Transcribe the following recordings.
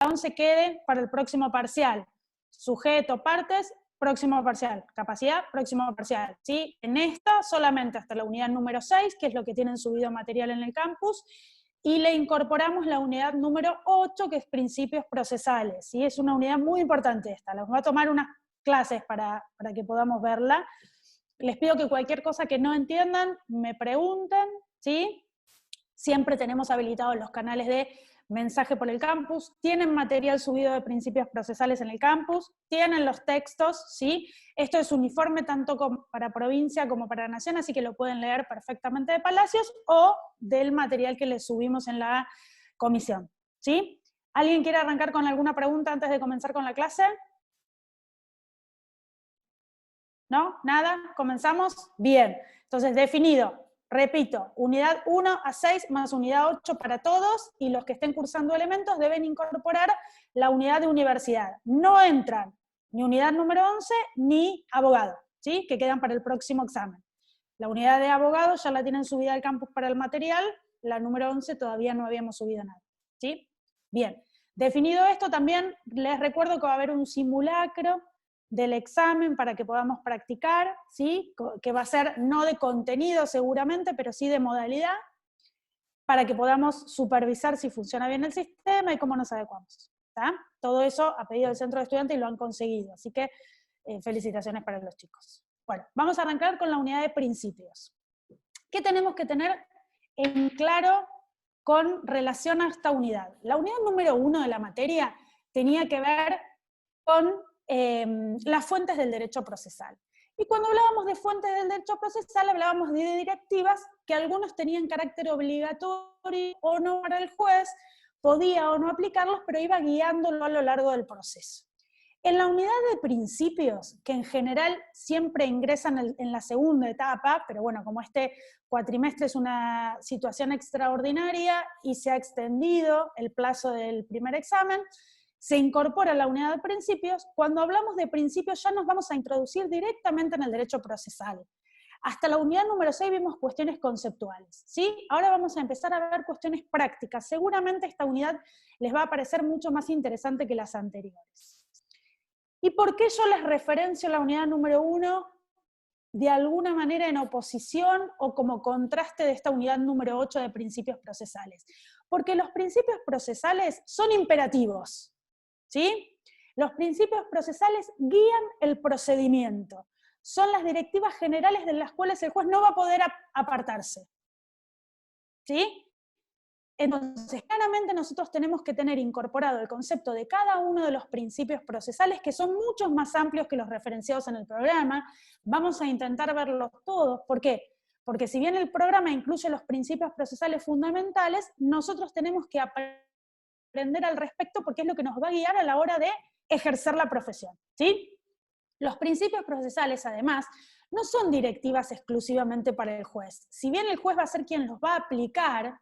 11 quede para el próximo parcial. Sujeto, partes, próximo parcial. Capacidad, próximo parcial. ¿Sí? En esta solamente hasta la unidad número 6, que es lo que tienen subido material en el campus, y le incorporamos la unidad número 8, que es principios procesales. ¿Sí? Es una unidad muy importante esta. Les voy a tomar unas clases para que podamos verla. Les pido que cualquier cosa que no entiendan, me pregunten, ¿sí? Siempre tenemos habilitados los canales de mensaje por el campus, tienen material subido de principios procesales en el campus, tienen los textos, ¿sí? Esto es uniforme tanto para provincia como para nación, así que lo pueden leer perfectamente de Palacios o del material que les subimos en la comisión, ¿sí? ¿Alguien quiere arrancar con alguna pregunta antes de comenzar con la clase? ¿No? ¿Nada? ¿Comenzamos? Bien. Entonces, definido. Repito, unidad 1 a 6 más unidad 8 para todos, y los que estén cursando elementos deben incorporar la unidad de universidad. No entran ni unidad número 11 ni abogado, ¿sí? Que quedan para el próximo examen. La unidad de abogado ya la tienen subida al campus para el material, la número 11 todavía no habíamos subido nada, ¿sí? Bien. Definido esto, también les recuerdo que va a haber un simulacro del examen para que podamos practicar, ¿sí? Que va a ser no de contenido seguramente, pero sí de modalidad, para que podamos supervisar si funciona bien el sistema y cómo nos adecuamos. ¿Tá? Todo eso a pedido del centro de estudiantes y lo han conseguido, así que felicitaciones para los chicos. Bueno, vamos a arrancar con la unidad de principios. ¿Qué tenemos que tener en claro con relación a esta unidad? La unidad número 1 de la materia tenía que ver con las fuentes del derecho procesal. Y cuando hablábamos de fuentes del derecho procesal, hablábamos de directivas que algunos tenían carácter obligatorio o no para el juez, podía o no aplicarlos, pero iba guiándolo a lo largo del proceso. En la unidad de principios, que en general siempre ingresan en la segunda etapa, pero bueno, como este cuatrimestre es una situación extraordinaria y se ha extendido el plazo del primer examen, se incorpora la unidad de principios. Cuando hablamos de principios ya nos vamos a introducir directamente en el derecho procesal. Hasta la unidad número 6 vimos cuestiones conceptuales, ¿sí? Ahora vamos a empezar a ver cuestiones prácticas. Seguramente esta unidad les va a parecer mucho más interesante que las anteriores. ¿Y por qué yo les referencio la unidad número 1 de alguna manera en oposición o como contraste de esta unidad número 8 de principios procesales? Porque los principios procesales son imperativos, ¿sí? Los principios procesales guían el procedimiento. Son las directivas generales de las cuales el juez no va a poder apartarse, ¿sí? Entonces, claramente nosotros tenemos que tener incorporado el concepto de cada uno de los principios procesales, que son muchos más amplios que los referenciados en el programa. Vamos a intentar verlos todos. ¿Por qué? Porque si bien el programa incluye los principios procesales fundamentales, nosotros tenemos que aprender al respecto porque es lo que nos va a guiar a la hora de ejercer la profesión, ¿sí? Los principios procesales, además, no son directivas exclusivamente para el juez. Si bien el juez va a ser quien los va a aplicar,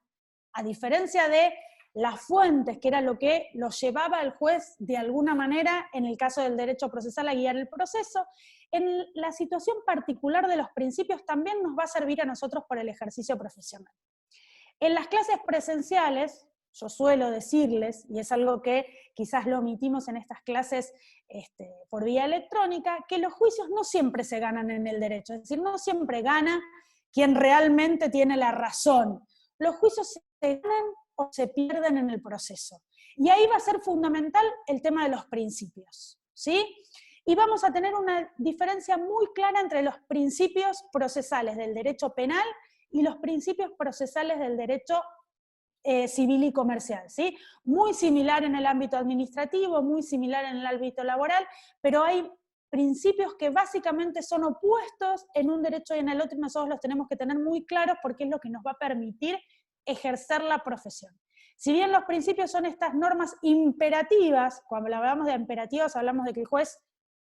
a diferencia de las fuentes, que era lo que los llevaba al juez de alguna manera, en el caso del derecho procesal, a guiar el proceso, en la situación particular de los principios también nos va a servir a nosotros por el ejercicio profesional. En las clases presenciales, yo suelo decirles, y es algo que quizás lo omitimos en estas clases por vía electrónica, que los juicios no siempre se ganan en el derecho, es decir, no siempre gana quien realmente tiene la razón. Los juicios se ganan o se pierden en el proceso. Y ahí va a ser fundamental el tema de los principios, ¿sí? Y vamos a tener una diferencia muy clara entre los principios procesales del derecho penal y los principios procesales del derecho civil y comercial, ¿sí? Muy similar en el ámbito administrativo, muy similar en el ámbito laboral, pero hay principios que básicamente son opuestos en un derecho y en el otro, y nosotros los tenemos que tener muy claros porque es lo que nos va a permitir ejercer la profesión. Si bien los principios son estas normas imperativas, cuando hablamos de imperativas hablamos de que el juez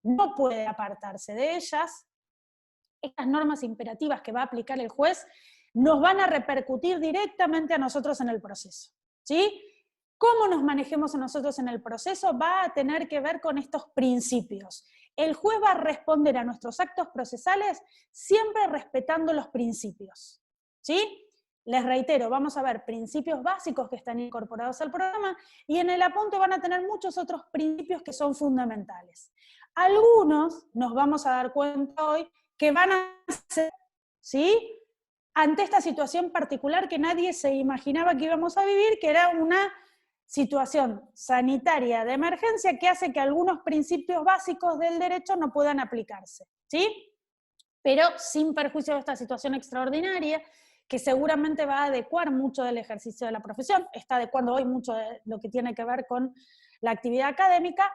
no puede apartarse de ellas, estas normas imperativas que va a aplicar el juez nos van a repercutir directamente a nosotros en el proceso, ¿sí? Cómo nos manejemos a nosotros en el proceso va a tener que ver con estos principios. El juez va a responder a nuestros actos procesales siempre respetando los principios, ¿sí? Les reitero, vamos a ver principios básicos que están incorporados al programa, y en el apunte van a tener muchos otros principios que son fundamentales. Algunos nos vamos a dar cuenta hoy que van a ser, ¿sí?, ante esta situación particular que nadie se imaginaba que íbamos a vivir, que era una situación sanitaria de emergencia que hace que algunos principios básicos del derecho no puedan aplicarse, ¿sí? Pero sin perjuicio de esta situación extraordinaria, que seguramente va a adecuar mucho del ejercicio de la profesión, está adecuando hoy mucho de lo que tiene que ver con la actividad académica,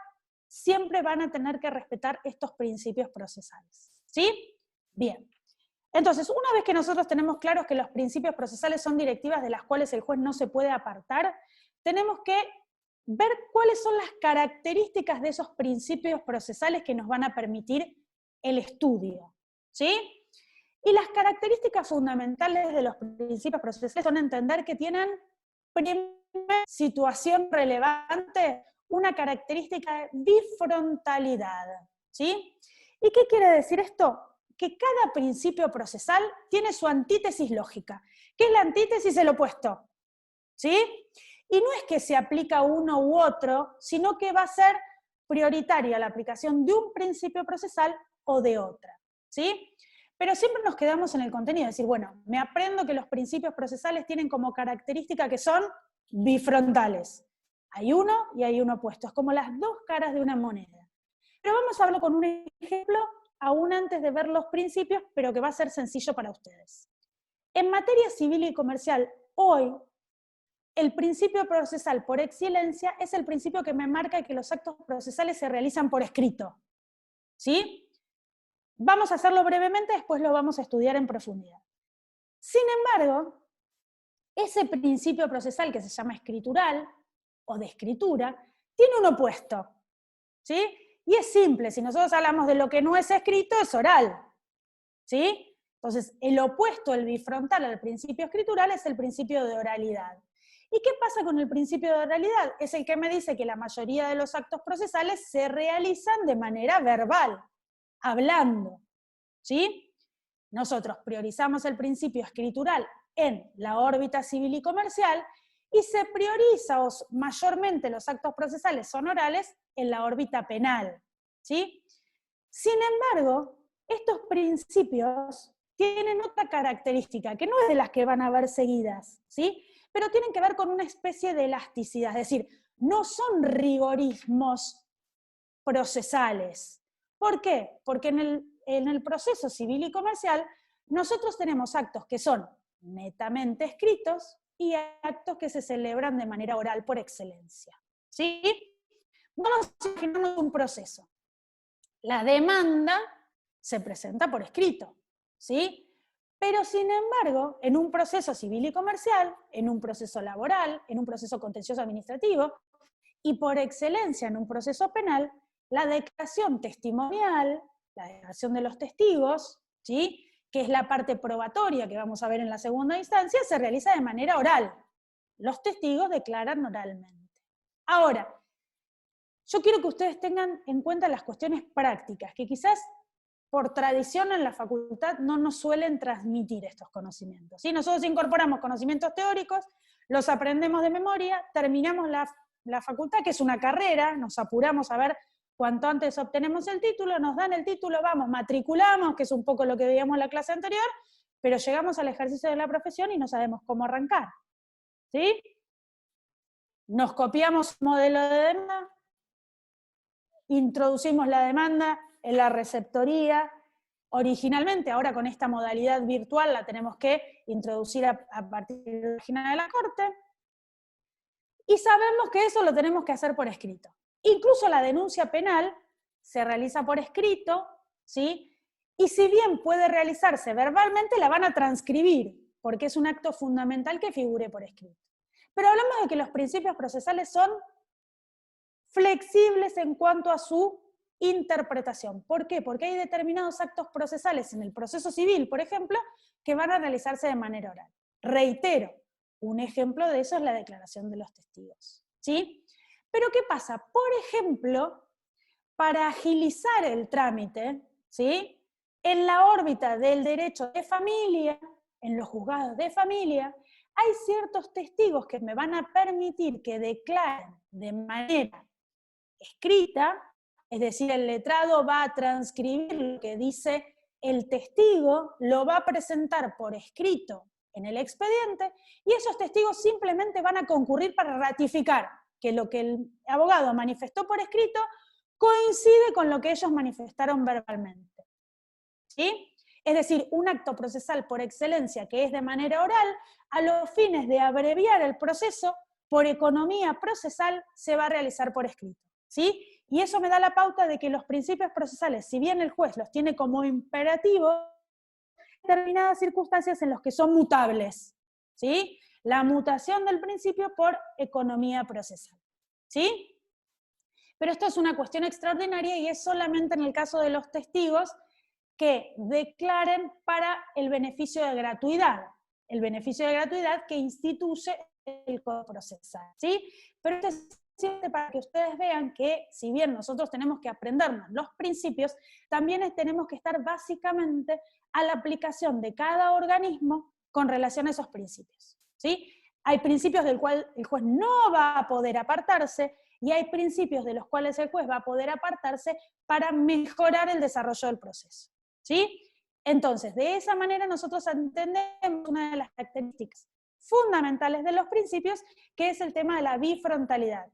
siempre van a tener que respetar estos principios procesales, ¿sí? Bien. Entonces, una vez que nosotros tenemos claros que los principios procesales son directivas de las cuales el juez no se puede apartar, tenemos que ver cuáles son las características de esos principios procesales que nos van a permitir el estudio, ¿sí? Y las características fundamentales de los principios procesales son entender que tienen, primera situación relevante, una característica de bifrontalidad, ¿sí? ¿Y qué quiere decir esto? Que cada principio procesal tiene su antítesis lógica. ¿Qué es la antítesis? El opuesto, ¿sí? Y no es que se aplica uno u otro, sino que va a ser prioritaria la aplicación de un principio procesal o de otra, ¿sí? Pero siempre nos quedamos en el contenido, es decir, bueno, me aprendo que los principios procesales tienen como característica que son bifrontales. Hay uno y hay uno opuesto, es como las dos caras de una moneda. Pero vamos a hablar con un ejemplo aún antes de ver los principios, pero que va a ser sencillo para ustedes. En materia civil y comercial, hoy, el principio procesal por excelencia es el principio que me marca que los actos procesales se realizan por escrito, ¿sí? Vamos a hacerlo brevemente, después lo vamos a estudiar en profundidad. Sin embargo, ese principio procesal que se llama escritural, o de escritura, tiene un opuesto, ¿sí? Y es simple, si nosotros hablamos de lo que no es escrito, es oral, ¿sí? Entonces, el opuesto, el bifrontal al principio escritural es el principio de oralidad. ¿Y qué pasa con el principio de oralidad? Es el que me dice que la mayoría de los actos procesales se realizan de manera verbal, hablando, ¿sí? Nosotros priorizamos el principio escritural en la órbita civil y comercial, y se prioriza mayormente los actos procesales son orales en la órbita penal, ¿sí? Sin embargo, estos principios tienen otra característica, que no es de las que van a ver seguidas, ¿sí? Pero tienen que ver con una especie de elasticidad, es decir, no son rigorismos procesales. ¿Por qué? Porque en el proceso civil y comercial nosotros tenemos actos que son netamente escritos y actos que se celebran de manera oral por excelencia, ¿sí? Vamos a imaginarnos un proceso. La demanda se presenta por escrito, ¿sí? Pero sin embargo, en un proceso civil y comercial, en un proceso laboral, en un proceso contencioso administrativo, y por excelencia en un proceso penal, la declaración testimonial, la declaración de los testigos, ¿sí?, que es la parte probatoria que vamos a ver en la segunda instancia, se realiza de manera oral. Los testigos declaran oralmente. Ahora, yo quiero que ustedes tengan en cuenta las cuestiones prácticas, que quizás por tradición en la facultad no nos suelen transmitir estos conocimientos, ¿sí? Nosotros incorporamos conocimientos teóricos, los aprendemos de memoria, terminamos la facultad, que es una carrera, nos apuramos a ver cuanto antes obtenemos el título, nos dan el título, vamos, matriculamos, que es un poco lo que veíamos en la clase anterior, pero llegamos al ejercicio de la profesión y no sabemos cómo arrancar, ¿sí? Nos copiamos un modelo de demanda, introducimos la demanda en la receptoría, originalmente, ahora con esta modalidad virtual la tenemos que introducir a partir de la página de la Corte, y sabemos que eso lo tenemos que hacer por escrito. Incluso la denuncia penal se realiza por escrito, ¿sí? Y si bien puede realizarse verbalmente, la van a transcribir, porque es un acto fundamental que figure por escrito. Pero hablamos de que los principios procesales son flexibles en cuanto a su interpretación. ¿Por qué? Porque hay determinados actos procesales en el proceso civil, por ejemplo, que van a realizarse de manera oral. Reitero, un ejemplo de eso es la declaración de los testigos, ¿sí? Pero ¿qué pasa? Por ejemplo, para agilizar el trámite, ¿sí?, en la órbita del derecho de familia, en los juzgados de familia, hay ciertos testigos que me van a permitir que declaren de manera escrita, es decir, el letrado va a transcribir lo que dice el testigo, lo va a presentar por escrito en el expediente, y esos testigos simplemente van a concurrir para ratificar que lo que el abogado manifestó por escrito coincide con lo que ellos manifestaron verbalmente. ¿Sí? Es decir, un acto procesal por excelencia que es de manera oral, a los fines de abreviar el proceso, por economía procesal, se va a realizar por escrito. ¿Sí? Y eso me da la pauta de que los principios procesales, si bien el juez los tiene como imperativo, hay determinadas circunstancias en las que son mutables. ¿Sí? La mutación del principio por economía procesal. ¿Sí? Pero esto es una cuestión extraordinaria y es solamente en el caso de los testigos que declaren para el beneficio de gratuidad que instituye el Código Procesal, ¿sí? Pero esto es simplemente para que ustedes vean que, si bien nosotros tenemos que aprendernos los principios, también tenemos que estar básicamente a la aplicación de cada organismo con relación a esos principios, ¿sí? Hay principios del cual el juez no va a poder apartarse, y hay principios de los cuales el juez va a poder apartarse para mejorar el desarrollo del proceso. ¿Sí? Entonces, de esa manera nosotros entendemos una de las características fundamentales de los principios, que es el tema de la bifrontalidad.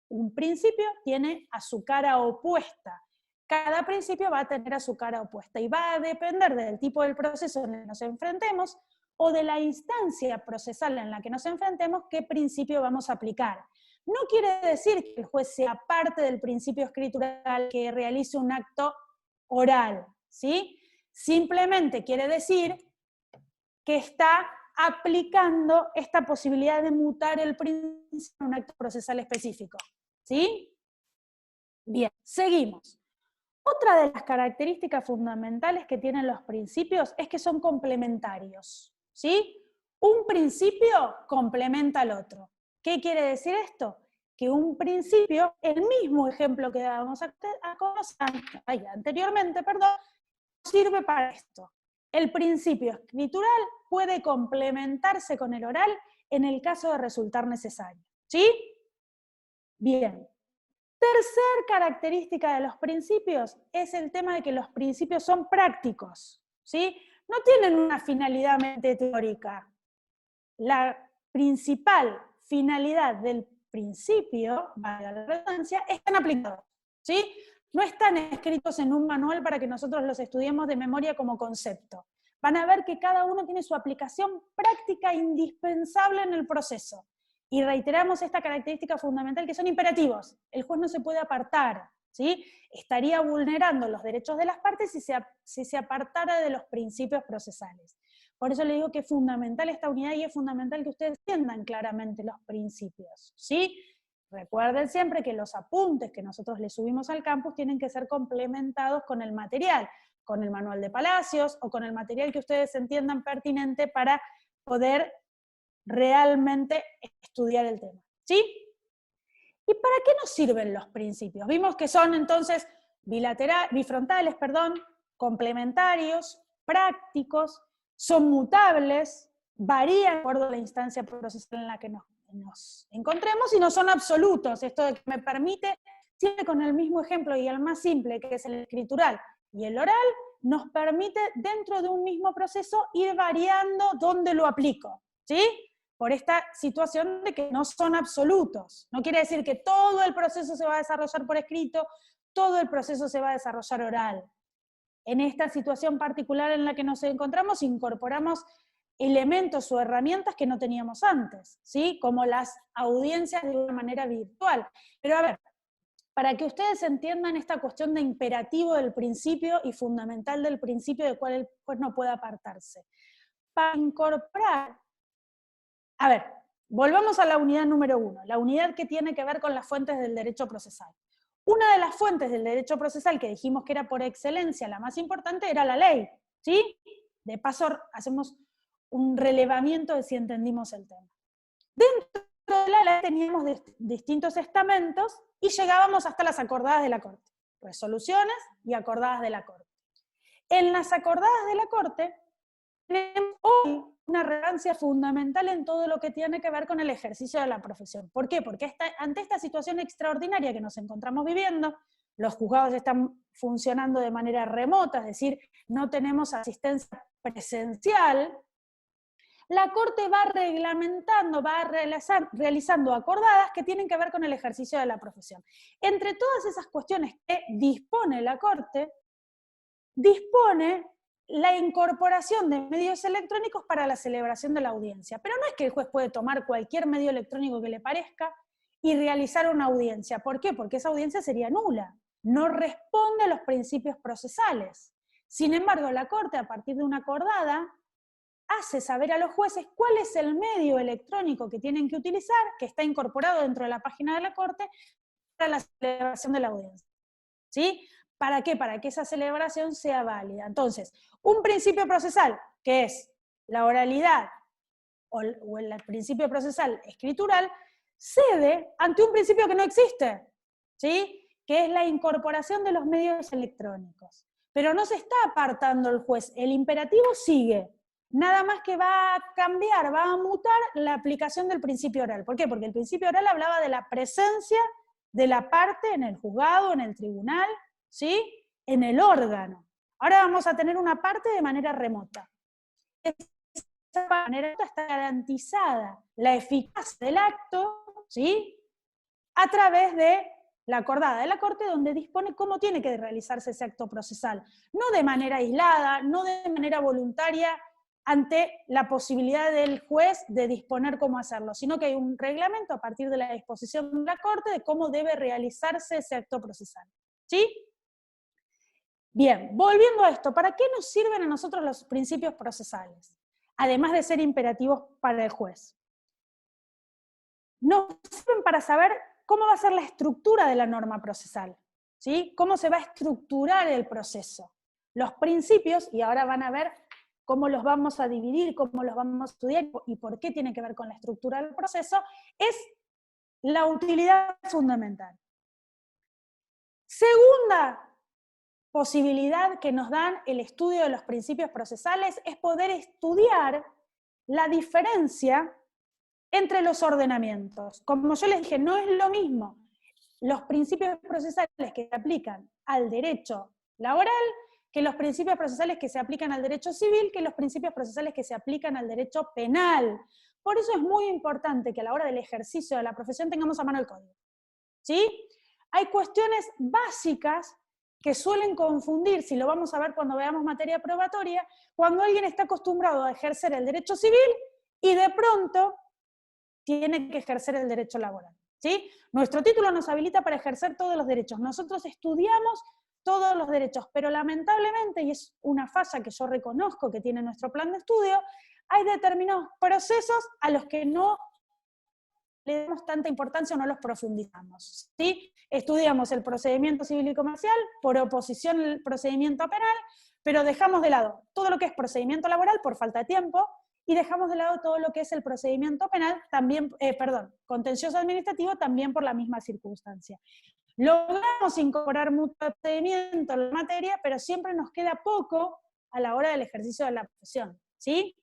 Un principio tiene a su cara opuesta. Cada principio va a tener a su cara opuesta y va a depender del tipo del proceso en el que nos enfrentemos o de la instancia procesal en la que nos enfrentemos, qué principio vamos a aplicar. No quiere decir que el juez sea parte del principio escritural que realice un acto oral, ¿sí? Simplemente quiere decir que está aplicando esta posibilidad de mutar el principio en un acto procesal específico, ¿sí? Bien, seguimos. Otra de las características fundamentales que tienen los principios es que son complementarios, ¿sí? Un principio complementa al otro. ¿Qué quiere decir esto? Que un principio, el mismo ejemplo que dábamos anteriormente, sirve para esto. El principio escritural puede complementarse con el oral en el caso de resultar necesario. ¿Sí? Bien. Tercer característica de los principios es el tema de que los principios son prácticos. ¿Sí? No tienen una finalidad meramente teórica. La principal finalidad del principio, valga la redundancia, están aplicados. ¿Sí? No están escritos en un manual para que nosotros los estudiemos de memoria como concepto. Van a ver que cada uno tiene su aplicación práctica indispensable en el proceso. Y reiteramos esta característica fundamental, que son imperativos. El juez no se puede apartar, ¿sí? Estaría vulnerando los derechos de las partes si se apartara de los principios procesales. Por eso le digo que es fundamental esta unidad y es fundamental que ustedes entiendan claramente los principios, ¿sí? Recuerden siempre que los apuntes que nosotros les subimos al campus tienen que ser complementados con el material, con el manual de Palacios o con el material que ustedes entiendan pertinente para poder realmente estudiar el tema, ¿sí? ¿Y para qué nos sirven los principios? Vimos que son entonces bifrontales, complementarios, prácticos, son mutables, varían de acuerdo a la instancia procesal en la que nos encontremos y no son absolutos. Esto de que me permite, siempre con el mismo ejemplo y el más simple, que es el escritural y el oral, nos permite dentro de un mismo proceso ir variando dónde lo aplico, ¿sí? Por esta situación de que no son absolutos. No quiere decir que todo el proceso se va a desarrollar por escrito, todo el proceso se va a desarrollar oral. En esta situación particular en la que nos encontramos, incorporamos elementos o herramientas que no teníamos antes, ¿sí? Como las audiencias de una manera virtual. Pero a ver, para que ustedes entiendan esta cuestión de imperativo del principio y fundamental del principio del cual el juez no puede apartarse. Para incorporar, a ver, volvamos a la unidad número 1, la unidad que tiene que ver con las fuentes del derecho procesal. Una de las fuentes del derecho procesal que dijimos que era por excelencia la más importante era la ley, ¿sí? De paso hacemos un relevamiento de si entendimos el tema. Dentro de la ley teníamos distintos estamentos y llegábamos hasta las acordadas de la Corte, resoluciones y acordadas de la Corte. En las acordadas de la Corte tenemos hoy una relevancia fundamental en todo lo que tiene que ver con el ejercicio de la profesión. ¿Por qué? Porque ante esta situación extraordinaria que nos encontramos viviendo, los juzgados están funcionando de manera remota, es decir, no tenemos asistencia presencial, la Corte va reglamentando, va realizando acordadas que tienen que ver con el ejercicio de la profesión. Entre todas esas cuestiones que dispone la Corte, dispone la incorporación de medios electrónicos para la celebración de la audiencia. Pero no es que el juez puede tomar cualquier medio electrónico que le parezca y realizar una audiencia. ¿Por qué? Porque esa audiencia sería nula. No responde a los principios procesales. Sin embargo, la Corte, a partir de una acordada, hace saber a los jueces cuál es el medio electrónico que tienen que utilizar, que está incorporado dentro de la página de la Corte, para la celebración de la audiencia. ¿Sí? ¿Para qué? Para que esa celebración sea válida. Entonces, un principio procesal, que es la oralidad, o el principio procesal escritural, cede ante un principio que no existe, ¿sí? Que es la incorporación de los medios electrónicos. Pero no se está apartando el juez, el imperativo sigue. Nada más que va a cambiar, va a mutar la aplicación del principio oral. ¿Por qué? Porque el principio oral hablaba de la presencia de la parte en el juzgado, en el tribunal, ¿sí? En el órgano. Ahora vamos a tener una parte de manera remota. De esa manera está garantizada la eficacia del acto, ¿sí? A través de la acordada de la Corte, donde dispone cómo tiene que realizarse ese acto procesal. No de manera aislada, no de manera voluntaria, ante la posibilidad del juez de disponer cómo hacerlo, sino que hay un reglamento a partir de la disposición de la Corte de cómo debe realizarse ese acto procesal. ¿Sí? Bien, volviendo a esto, ¿para qué nos sirven a nosotros los principios procesales? Además de ser imperativos para el juez. Nos sirven para saber cómo va a ser la estructura de la norma procesal, ¿sí? Cómo se va a estructurar el proceso. Los principios, y ahora van a ver cómo los vamos a dividir, cómo los vamos a estudiar y por qué tiene que ver con la estructura del proceso, es la utilidad fundamental. Segunda posibilidad que nos dan el estudio de los principios procesales es poder estudiar la diferencia entre los ordenamientos. Como yo les dije, no es lo mismo los principios procesales que se aplican al derecho laboral que los principios procesales que se aplican al derecho civil, que los principios procesales que se aplican al derecho penal. Por eso es muy importante que a la hora del ejercicio de la profesión tengamos a mano el código. ¿Sí? Hay cuestiones básicas que suelen confundir, si lo vamos a ver cuando veamos materia probatoria, cuando alguien está acostumbrado a ejercer el derecho civil y de pronto tiene que ejercer el derecho laboral. ¿Sí? Nuestro título nos habilita para ejercer todos los derechos. Nosotros estudiamos todos los derechos, pero lamentablemente, y es una falla que yo reconozco que tiene nuestro plan de estudio, hay determinados procesos a los que no le damos tanta importancia o no los profundizamos. ¿Sí? Estudiamos el procedimiento civil y comercial, por oposición al procedimiento penal, pero dejamos de lado todo lo que es procedimiento laboral por falta de tiempo, y dejamos de lado todo lo que es el procedimiento penal, también, contencioso administrativo, también por la misma circunstancia. Logramos incorporar mucho procedimiento en la materia, pero siempre nos queda poco a la hora del ejercicio de la profesión, ¿sí?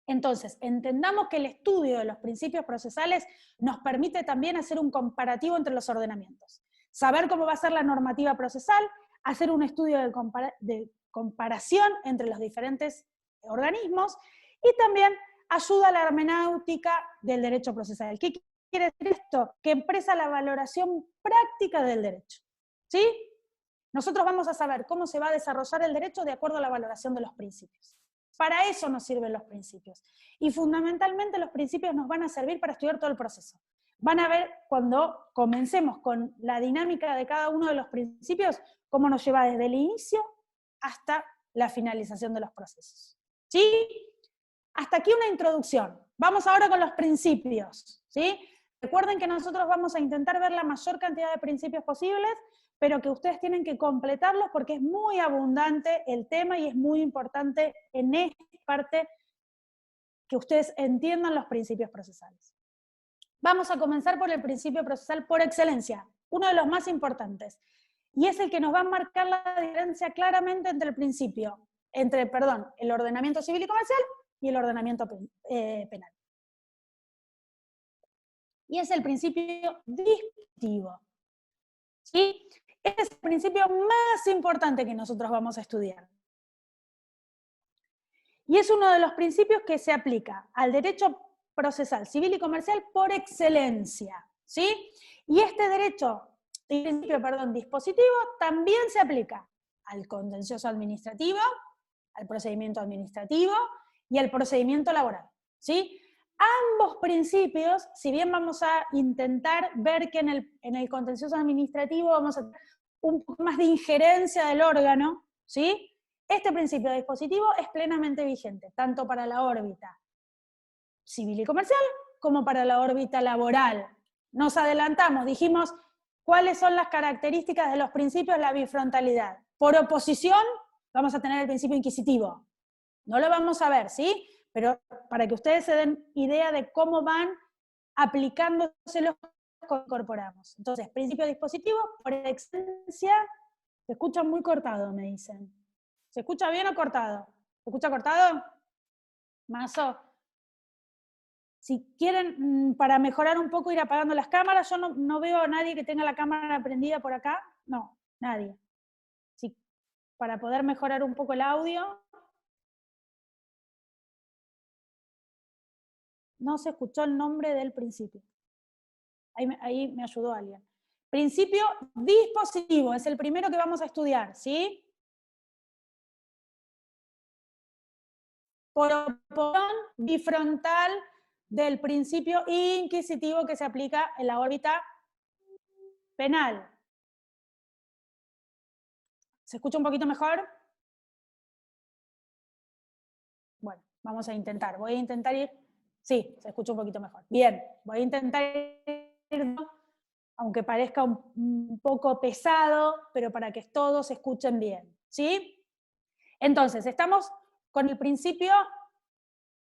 Entonces, entendamos que el estudio de los principios procesales nos permite también hacer un comparativo entre los ordenamientos. Saber cómo va a ser la normativa procesal, hacer un estudio de comparación entre los diferentes organismos, y también ayuda a la hermenéutica del derecho procesal. ¿Qué quiere decir esto? Que expresa la valoración práctica del derecho. ¿Sí? Nosotros vamos a saber cómo se va a desarrollar el derecho de acuerdo a la valoración de los principios. Para eso nos sirven los principios. Y fundamentalmente los principios nos van a servir para estudiar todo el proceso. Van a ver cuando comencemos con la dinámica de cada uno de los principios, cómo nos lleva desde el inicio hasta la finalización de los procesos. ¿Sí? Hasta aquí una introducción. Vamos ahora con los principios. ¿Sí? Recuerden que nosotros vamos a intentar ver la mayor cantidad de principios posibles, pero que ustedes tienen que completarlos porque es muy abundante el tema y es muy importante en esta parte que ustedes entiendan los principios procesales. Vamos a comenzar por el principio procesal por excelencia, uno de los más importantes, y es el que nos va a marcar la diferencia claramente entre el ordenamiento civil y comercial y el ordenamiento penal. Y es el principio dispositivo. ¿Sí? Este es el principio más importante que nosotros vamos a estudiar. Y es uno de los principios que se aplica al derecho procesal, civil y comercial por excelencia. ¿Sí? Y este principio dispositivo también se aplica al contencioso administrativo, al procedimiento administrativo y al procedimiento laboral. ¿Sí? Ambos principios, si bien vamos a intentar ver que en el contencioso administrativo vamos a tener un poco más de injerencia del órgano, ¿sí? Este principio dispositivo es plenamente vigente, tanto para la órbita civil y comercial como para la órbita laboral. Nos adelantamos, dijimos cuáles son las características de los principios de la bifrontalidad. Por oposición, vamos a tener el principio inquisitivo. No lo vamos a ver, ¿sí? Pero para que ustedes se den idea de cómo van aplicándose los que incorporamos. Entonces, principio dispositivo, por excelencia, se escucha muy cortado, me dicen. ¿Se escucha bien o cortado? ¿Se escucha cortado? Mazo. Si quieren, para mejorar un poco, ir apagando las cámaras, yo no veo a nadie que tenga la cámara prendida por acá. No, nadie. Sí, para poder mejorar un poco el audio. No se escuchó el nombre del principio. Ahí me ayudó alguien. Principio dispositivo, es el primero que vamos a estudiar, ¿sí? Por oposición bifrontal del principio inquisitivo que se aplica en la órbita penal. ¿Se escucha un poquito mejor? Bueno, vamos a intentar. Voy a intentar ir... Sí, se escucha un poquito mejor. Bien, voy a intentar ir, aunque parezca un poco pesado, pero para que todos escuchen bien, ¿sí? Entonces, estamos con el principio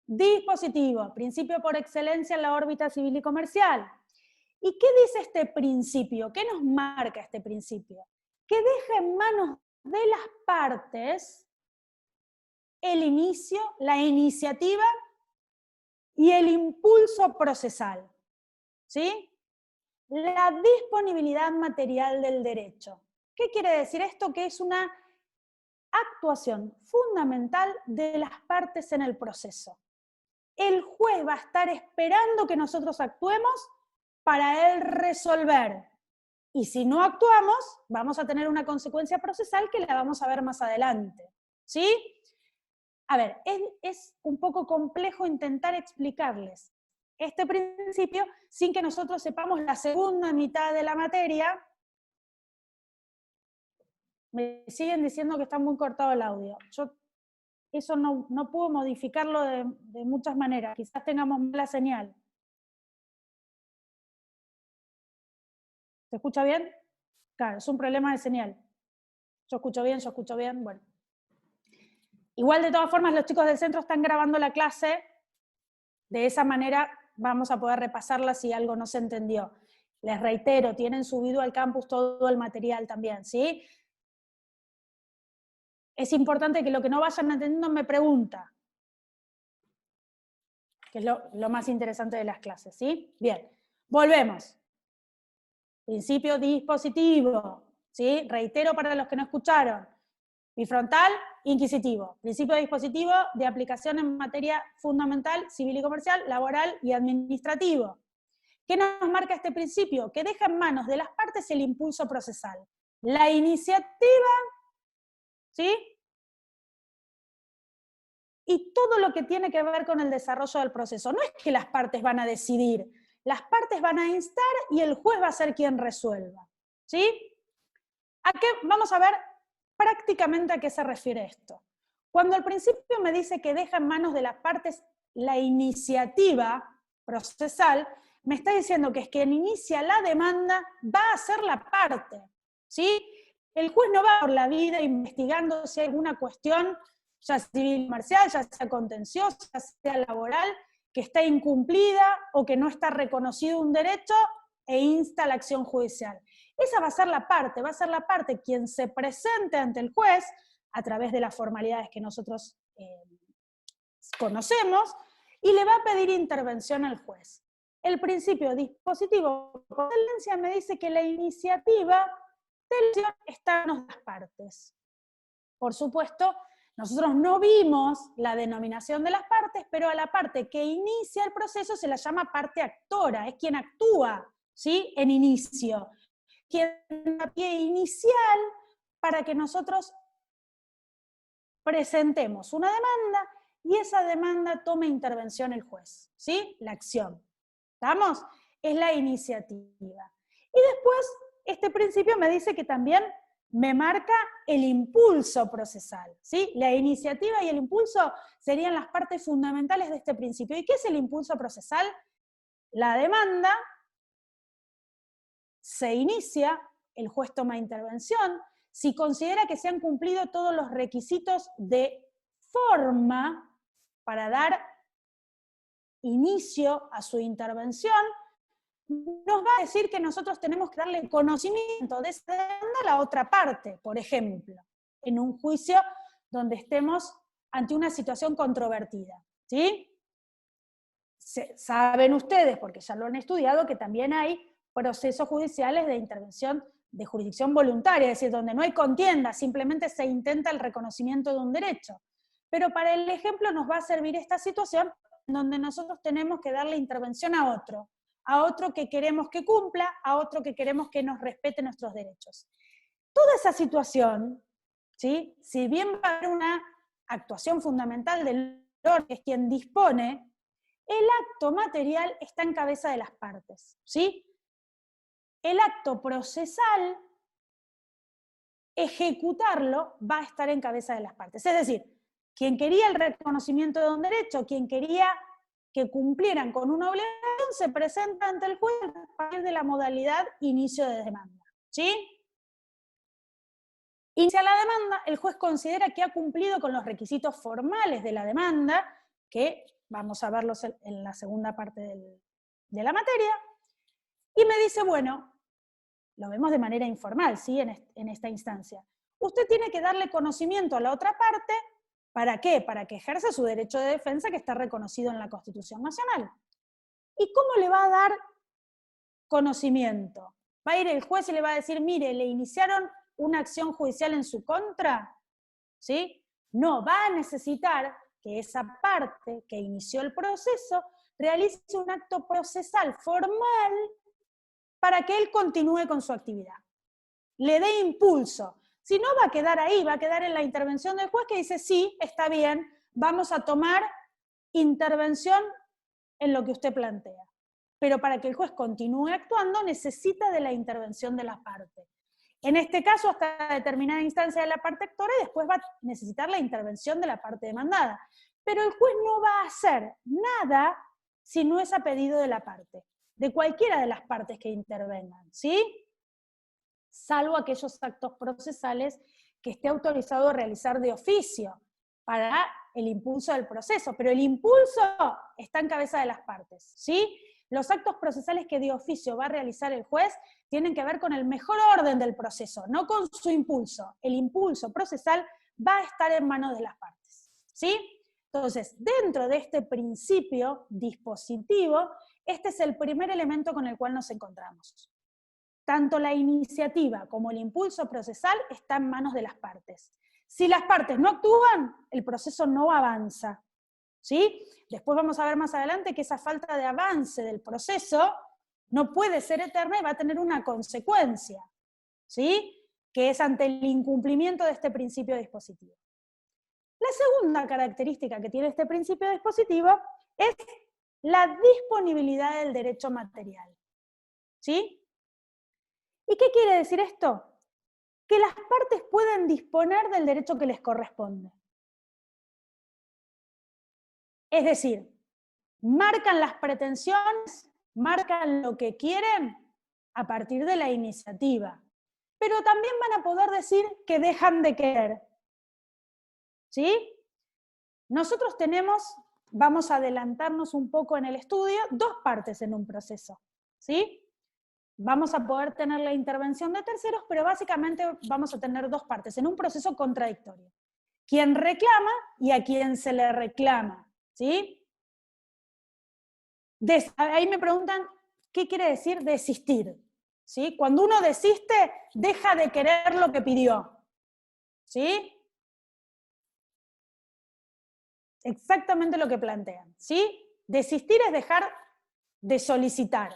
dispositivo, principio por excelencia en la órbita civil y comercial. ¿Y qué dice este principio? ¿Qué nos marca este principio? Que deja en manos de las partes el inicio, la iniciativa y el impulso procesal, ¿sí? La disponibilidad material del derecho. ¿Qué quiere decir esto? Que es una actuación fundamental de las partes en el proceso. El juez va a estar esperando que nosotros actuemos para él resolver. Y si no actuamos, vamos a tener una consecuencia procesal que la vamos a ver más adelante. ¿Sí? A ver, es un poco complejo intentar explicarles este principio sin que nosotros sepamos la segunda mitad de la materia. Me siguen diciendo que está muy cortado el audio. Yo eso no puedo modificarlo de muchas maneras. Quizás tengamos mala señal. ¿Se escucha bien? Claro, es un problema de señal. Yo escucho bien, bueno. Igual, de todas formas, los chicos del centro están grabando la clase. De esa manera vamos a poder repasarla si algo no se entendió. Les reitero, tienen subido al campus todo el material también, ¿sí? Es importante que lo que no vayan entendiendo me pregunta, que es lo más interesante de las clases, ¿sí? Bien, volvemos. Principio dispositivo, ¿sí? Reitero para los que no escucharon. Bifrontal, inquisitivo. Principio dispositivo de aplicación en materia fundamental, civil y comercial, laboral y administrativo. ¿Qué nos marca este principio? Que deja en manos de las partes el impulso procesal. La iniciativa, ¿sí? Y todo lo que tiene que ver con el desarrollo del proceso. No es que las partes van a decidir, las partes van a instar y el juez va a ser quien resuelva. ¿Sí? Vamos a ver prácticamente a qué se refiere esto. Cuando al principio me dice que deja en manos de las partes la iniciativa procesal, me está diciendo que es quien inicia la demanda va a ser la parte. ¿Sí? El juez no va por la vida investigando si hay alguna cuestión, ya civil comercial, ya sea contenciosa, ya sea laboral, que está incumplida o que no está reconocido un derecho e insta la acción judicial. Esa va a ser la parte quien se presente ante el juez a través de las formalidades que nosotros conocemos, y le va a pedir intervención al juez. El principio dispositivo por excelencia me dice que la iniciativa de elección está en las dos partes. Por supuesto, nosotros no vimos la denominación de las partes, pero a la parte que inicia el proceso se la llama parte actora, es quien actúa, ¿sí?, en inicio, quien da pie inicial para que nosotros presentemos una demanda y esa demanda tome intervención el juez, ¿sí?, la acción. ¿Estamos? Es la iniciativa. Y después, este principio me dice que también me marca el impulso procesal, ¿sí? La iniciativa y el impulso serían las partes fundamentales de este principio. ¿Y qué es el impulso procesal? La demanda se inicia, el juez toma intervención, si considera que se han cumplido todos los requisitos de forma para dar inicio a su intervención, nos va a decir que nosotros tenemos que darle conocimiento de esa demanda a la otra parte, por ejemplo, en un juicio donde estemos ante una situación controvertida, ¿sí? Saben ustedes, porque ya lo han estudiado, que también hay procesos judiciales de intervención de jurisdicción voluntaria, es decir, donde no hay contienda, simplemente se intenta el reconocimiento de un derecho. Pero para el ejemplo nos va a servir esta situación donde nosotros tenemos que darle intervención a otro que queremos que cumpla, a otro que queremos que nos respete nuestros derechos. Toda esa situación, ¿sí?, si bien va a haber una actuación fundamental del orden, que es quien dispone, el acto material está en cabeza de las partes, ¿sí? El acto procesal, ejecutarlo, va a estar en cabeza de las partes. Es decir, quien quería el reconocimiento de un derecho, quien quería que cumplieran con una obligación, se presenta ante el juez a partir de la modalidad inicio de demanda, ¿sí? Inicia la demanda, el juez considera que ha cumplido con los requisitos formales de la demanda, que vamos a verlos en la segunda parte de la materia, y me dice, bueno, lo vemos de manera informal, ¿sí?, en esta instancia. Usted tiene que darle conocimiento a la otra parte, ¿para qué? Para que ejerza su derecho de defensa que está reconocido en la Constitución Nacional. ¿Y cómo le va a dar conocimiento? ¿Va a ir el juez y le va a decir, mire, le iniciaron una acción judicial en su contra? ¿Sí? No, va a necesitar que esa parte que inició el proceso realice un acto procesal formal para que él continúe con su actividad. Le dé impulso. Si no, va a quedar ahí, va a quedar en la intervención del juez que dice, sí, está bien, vamos a tomar intervención en lo que usted plantea. Pero para que el juez continúe actuando, necesita de la intervención de la parte. En este caso, hasta determinada instancia de la parte actora, y después va a necesitar la intervención de la parte demandada. Pero el juez no va a hacer nada si no es a pedido de la parte, de cualquiera de las partes que intervengan, ¿sí? Salvo aquellos actos procesales que esté autorizado a realizar de oficio para el impulso del proceso, pero el impulso está en cabeza de las partes, ¿sí? Los actos procesales que de oficio va a realizar el juez tienen que ver con el mejor orden del proceso, no con su impulso. El impulso procesal va a estar en manos de las partes, ¿sí? Entonces, dentro de este principio dispositivo, este es el primer elemento con el cual nos encontramos. Tanto la iniciativa como el impulso procesal están en manos de las partes. Si las partes no actúan, el proceso no avanza, ¿sí? Después vamos a ver más adelante que esa falta de avance del proceso no puede ser eterna y va a tener una consecuencia, ¿sí?, que es ante el incumplimiento de este principio dispositivo. La segunda característica que tiene este principio dispositivo es la disponibilidad del derecho material, ¿sí? ¿Y qué quiere decir esto? Que las partes pueden disponer del derecho que les corresponde. Es decir, marcan las pretensiones, marcan lo que quieren a partir de la iniciativa, pero también van a poder decir que dejan de querer, ¿sí? Nosotros tenemos, vamos a adelantarnos un poco en el estudio, dos partes en un proceso, ¿sí? Vamos a poder tener la intervención de terceros, pero básicamente vamos a tener dos partes en un proceso contradictorio. Quien reclama y a quien se le reclama. ¿sí? Ahí me preguntan, ¿qué quiere decir desistir? ¿Sí? Cuando uno desiste, deja de querer lo que pidió. ¿Sí? Exactamente lo que plantean. ¿Sí? Desistir es dejar de solicitar.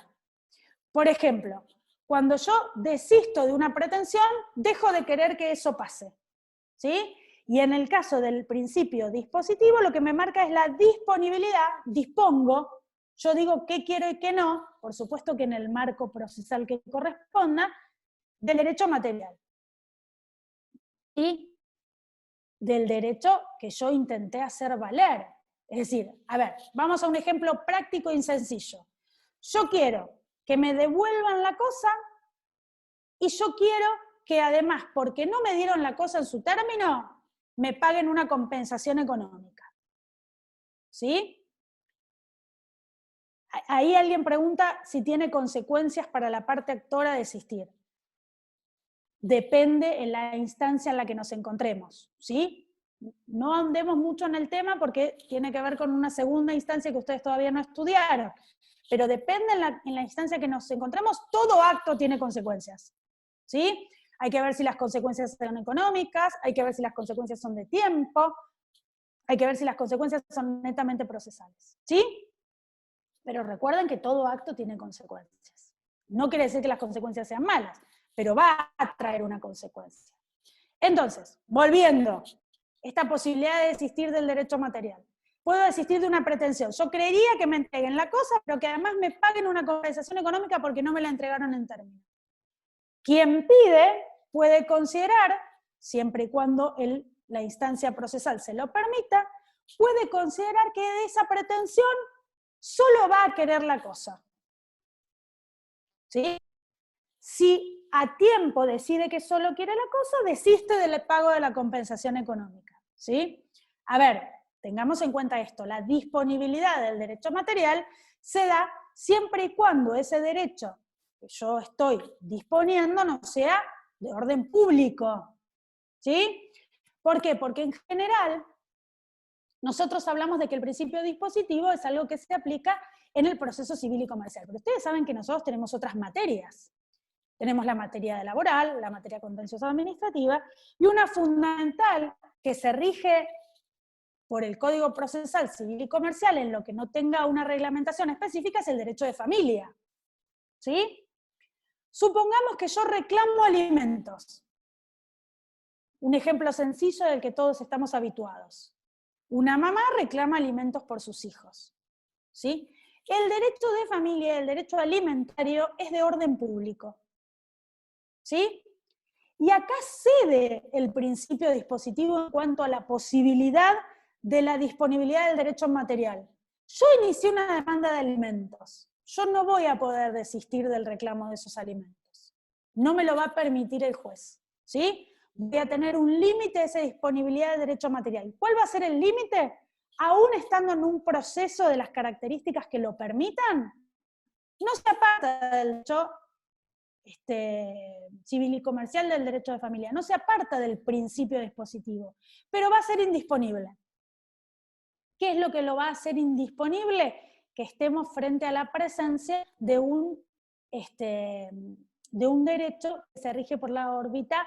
Por ejemplo, cuando yo desisto de una pretensión, dejo de querer que eso pase. ¿Sí? Y en el caso del principio dispositivo, lo que me marca es la disponibilidad, dispongo, yo digo qué quiero y qué no, por supuesto que en el marco procesal que corresponda, del derecho material. Y del derecho que yo intenté hacer valer. Es decir, a ver, vamos a un ejemplo práctico y sencillo. Yo quiero que me devuelvan la cosa y yo quiero que además, porque no me dieron la cosa en su término, me paguen una compensación económica. ¿Sí? Ahí alguien pregunta si tiene consecuencias para la parte actora desistir. Depende en la instancia en la que nos encontremos, ¿sí? No andemos mucho en el tema porque tiene que ver con una segunda instancia que ustedes todavía no estudiaron, pero depende en la instancia que nos encontremos, todo acto tiene consecuencias, ¿sí? Hay que ver si las consecuencias son económicas, hay que ver si las consecuencias son de tiempo, hay que ver si las consecuencias son netamente procesales, ¿sí? Pero recuerden que todo acto tiene consecuencias. No quiere decir que las consecuencias sean malas, pero va a traer una consecuencia. Entonces, volviendo, esta posibilidad de desistir del derecho material. Puedo desistir de una pretensión. Yo creería que me entreguen la cosa, pero que además me paguen una compensación económica porque no me la entregaron en término. Quien pide puede considerar, siempre y cuando la instancia procesal se lo permita, puede considerar que de esa pretensión solo va a querer la cosa. ¿Sí? Si a tiempo decide que solo quiere la cosa, desiste del pago de la compensación económica. ¿Sí? A ver, tengamos en cuenta esto, la disponibilidad del derecho material se da siempre y cuando ese derecho que yo estoy disponiendo no sea de orden público. ¿Sí? ¿Por qué? Porque en general nosotros hablamos de que el principio dispositivo es algo que se aplica en el proceso civil y comercial, pero ustedes saben que nosotros tenemos otras materias. Tenemos la materia laboral, la materia contenciosa administrativa, y una fundamental que se rige por el Código Procesal Civil y Comercial en lo que no tenga una reglamentación específica es el derecho de familia. ¿Sí? Supongamos que yo reclamo alimentos. Un ejemplo sencillo del que todos estamos habituados. Una mamá reclama alimentos por sus hijos. ¿Sí? El derecho de familia, el derecho alimentario, es de orden público. ¿Sí? Y acá cede el principio dispositivo en cuanto a la posibilidad de la disponibilidad del derecho material. Yo inicié una demanda de alimentos. Yo no voy a poder desistir del reclamo de esos alimentos. No me lo va a permitir el juez. ¿Sí? Voy a tener un límite de esa disponibilidad del derecho material. ¿Cuál va a ser el límite? Aún estando en un proceso de las características que lo permitan, no se aparta del derecho civil y comercial del derecho de familia, no se aparta del principio dispositivo, pero va a ser indisponible. ¿Qué es lo que lo va a hacer indisponible? Que estemos frente a la presencia de un derecho que se rige por la órbita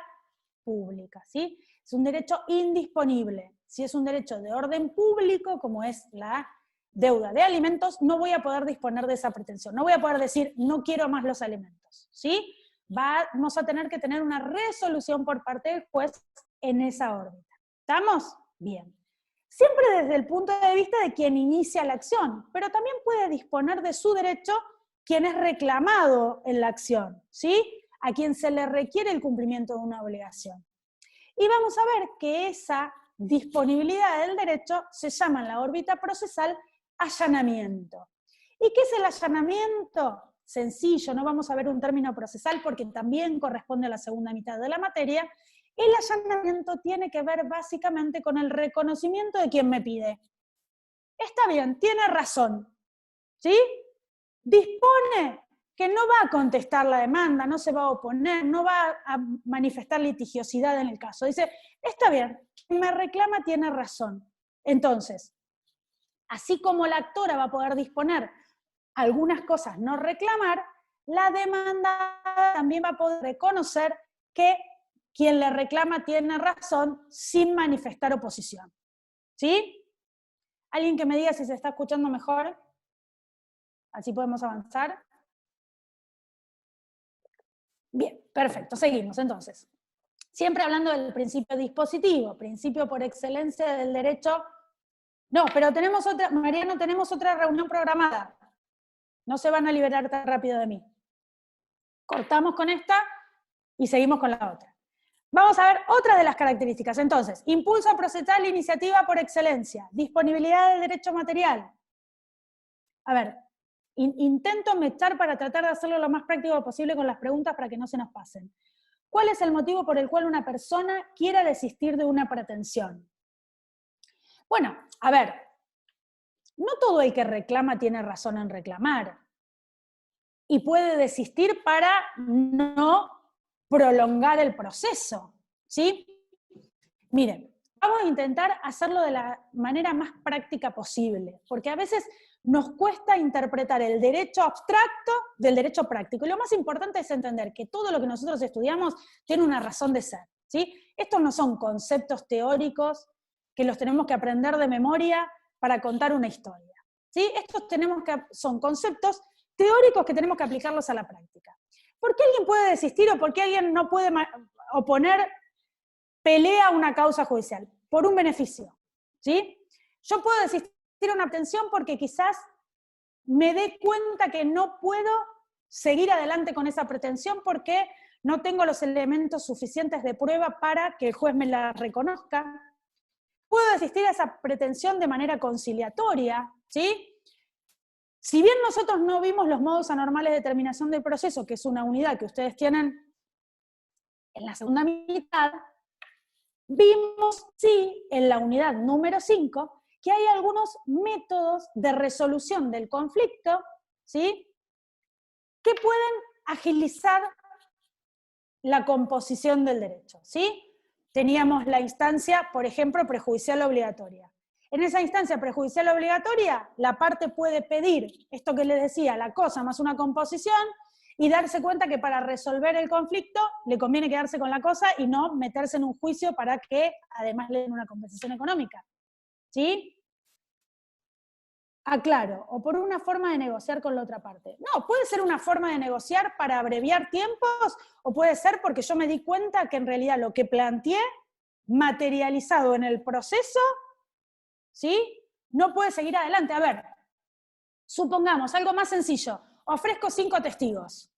pública, ¿sí? Es un derecho indisponible. Si es un derecho de orden público, como es la deuda de alimentos, no voy a poder disponer de esa pretensión. No voy a poder decir, no quiero más los alimentos, ¿sí? Vamos a tener que tener una resolución por parte del juez en esa órbita. ¿Estamos? Bien. Siempre desde el punto de vista de quien inicia la acción, pero también puede disponer de su derecho quien es reclamado en la acción, ¿sí? A quien se le requiere el cumplimiento de una obligación. Y vamos a ver que esa disponibilidad del derecho se llama en la órbita procesal allanamiento. ¿Y qué es el allanamiento? Sencillo, no vamos a ver un término procesal porque también corresponde a la segunda mitad de la materia. El allanamiento tiene que ver básicamente con el reconocimiento de quien me pide. Está bien, tiene razón, ¿sí? Dispone que no va a contestar la demanda, no se va a oponer, no va a manifestar litigiosidad en el caso. Dice, está bien, quien me reclama tiene razón. Entonces, así como la actora va a poder disponer algunas cosas no reclamar, la demandada también va a poder reconocer que quien le reclama tiene razón sin manifestar oposición. ¿Sí? ¿Alguien que me diga si se está escuchando mejor? Así podemos avanzar. Bien, perfecto, seguimos entonces. Siempre hablando del principio dispositivo, principio por excelencia del derecho. No, pero tenemos otra, Mariano, tenemos otra reunión programada. No se van a liberar tan rápido de mí. Cortamos con esta y seguimos con la otra. Vamos a ver otras de las características. Entonces, impulso procesal, iniciativa por excelencia, disponibilidad del derecho material. A ver, intento mechar para tratar de hacerlo lo más práctico posible con las preguntas para que no se nos pasen. ¿Cuál es el motivo por el cual una persona quiera desistir de una pretensión? Bueno, a ver, no todo el que reclama tiene razón en reclamar. Y puede desistir para no prolongar el proceso, ¿sí? Miren, vamos a intentar hacerlo de la manera más práctica posible, porque a veces nos cuesta interpretar el derecho abstracto del derecho práctico. Y lo más importante es entender que todo lo que nosotros estudiamos tiene una razón de ser, ¿sí? Estos no son conceptos teóricos que los tenemos que aprender de memoria para contar una historia, ¿sí? Estos son conceptos teóricos que tenemos que aplicarlos a la práctica. ¿Por qué alguien puede desistir o por qué alguien no puede oponer pelea a una causa judicial? Por un beneficio, ¿sí? Yo puedo desistir de una obtención porque quizás me dé cuenta que no puedo seguir adelante con esa pretensión porque no tengo los elementos suficientes de prueba para que el juez me la reconozca. Puedo desistir a esa pretensión de manera conciliatoria, ¿sí? Si bien nosotros no vimos los modos anormales de terminación del proceso, que es una unidad que ustedes tienen en la segunda mitad, vimos, sí, en la unidad número 5, que hay algunos métodos de resolución del conflicto, ¿sí?, que pueden agilizar la composición del derecho, ¿sí? Teníamos la instancia, por ejemplo, prejudicial obligatoria. En esa instancia prejudicial obligatoria, la parte puede pedir, esto que les decía, la cosa más una composición, y darse cuenta que para resolver el conflicto le conviene quedarse con la cosa y no meterse en un juicio para que además le den una compensación económica. ¿Sí? Aclaro, o por una forma de negociar con la otra parte. No, puede ser una forma de negociar para abreviar tiempos, o puede ser porque yo me di cuenta que en realidad lo que planteé, materializado en el proceso, ¿sí?, no puede seguir adelante. A ver, supongamos, algo más sencillo, ofrezco 5 testigos.